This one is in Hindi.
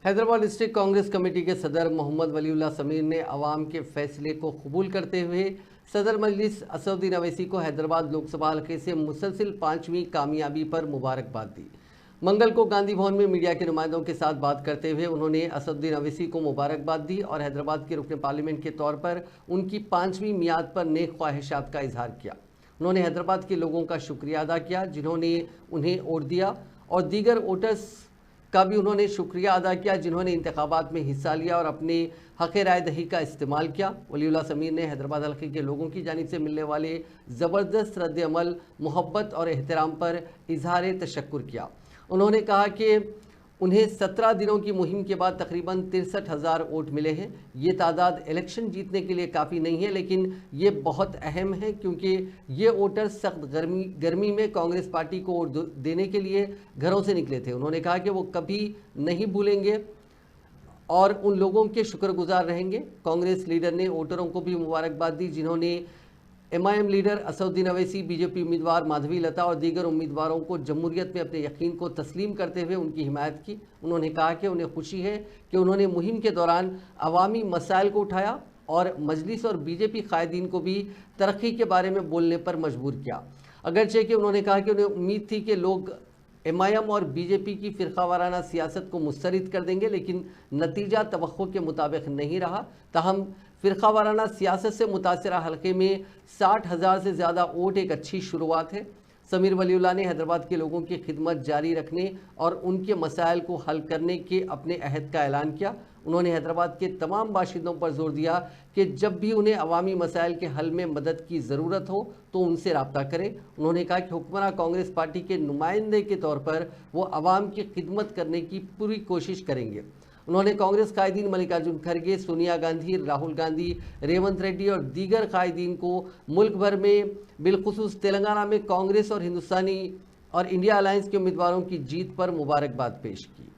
हैदराबाद डिस्ट्रिक्ट कांग्रेस कमेटी के सदर मोहम्मद वलीउल्लाह समीर ने अवाम के फैसले को कबूल करते हुए सदर मजलिस असदुद्दीन अवैसी को हैदराबाद लोकसभा हल्के से मुसलसिल 5वीं कामयाबी पर मुबारकबाद दी। मंगल को गांधी भवन में मीडिया के नुमाइंदों के साथ बात करते हुए उन्होंने असदुद्दीन अवैसी को मुबारकबाद दी और हैदराबाद के रुकन पार्लियामेंट के तौर पर उनकी 5वीं मियाद पर नेक ख्वाहिशात का इजहार किया। उन्होंने हैदराबाद के लोगों का शुक्रिया अदा किया जिन्होंने उन्हें वोट दिया और दीगर वोटर्स का भी उन्होंने शुक्रिया अदा किया जिन्होंने इंतखाबात में हिस्सा लिया और अपने हक़ राय दही का इस्तेमाल किया। वलीउल्लाह समीर ने हैदराबाद हल्के के लोगों की जानिब से मिलने वाले ज़बरदस्त रद्द अमल, मोहब्बत और एहतराम पर इजहार तशक्कुर किया। उन्होंने कहा कि उन्हें 17 दिनों की मुहिम के बाद तकरीबन 63,000 वोट मिले हैं। ये तादाद इलेक्शन जीतने के लिए काफ़ी नहीं है, लेकिन ये बहुत अहम है क्योंकि ये वोटर सख्त गर्मी में कांग्रेस पार्टी को वोट देने के लिए घरों से निकले थे। उन्होंने कहा कि वो कभी नहीं भूलेंगे और उन लोगों के शुक्रगुजार रहेंगे। कांग्रेस लीडर ने वोटरों को भी मुबारकबाद दी जिन्होंने MIM leader Asaduddin Owaisi, BJP उम्मीदवार माधवी लता और दीगर उम्मीदवारों को जमहूरियत में अपने यकीन को तस्लीम करते हुए उनकी हिमायत की। उन्होंने कहा कि उन्हें खुशी है कि उन्होंने मुहिम के दौरान अवामी मसाइल को उठाया और मजलिस और BJP कायदीन को भी तरक्की के बारे में बोलने पर मजबूर किया। अगरचे कि उन्होंने कहा कि उन्हें उम्मीद थी कि लोग MIM और BJP की फ़िरक़ावाराना सियासत को मुस्तरद कर देंगे, लेकिन नतीजा तवक्को के मुताबिक नहीं रहा। ताहम फ़िरक़ावाराना सियासत से मुतासरा हल्के में 60,000 से ज़्यादा वोट एक अच्छी शुरुआत है। समीर वलीउल्लाह ने हैदराबाद के लोगों की खिदमत जारी रखने और उनके मसाइल को हल करने के अपने अहद का ऐलान किया। उन्होंने हैदराबाद के तमाम बाशिंदों पर जोर दिया कि जब भी उन्हें अवामी मसाइल के हल में मदद की ज़रूरत हो तो उनसे रब्ता करें। उन्होंने कहा कि हुक्मरान कांग्रेस पार्टी के नुमाइंदे के तौर पर वो अवाम की खिदमत करने की पूरी कोशिश करेंगे। उन्होंने कांग्रेस कायदीन मल्लिकार्जुन खड़गे, सोनिया गांधी, राहुल गांधी, रेवंत रेड्डी और दीगर कायदीन को मुल्क भर में बिलखुसूस तेलंगाना में कांग्रेस और हिंदुस्तानी और इंडिया अलायंस के उम्मीदवारों की जीत पर मुबारकबाद पेश की।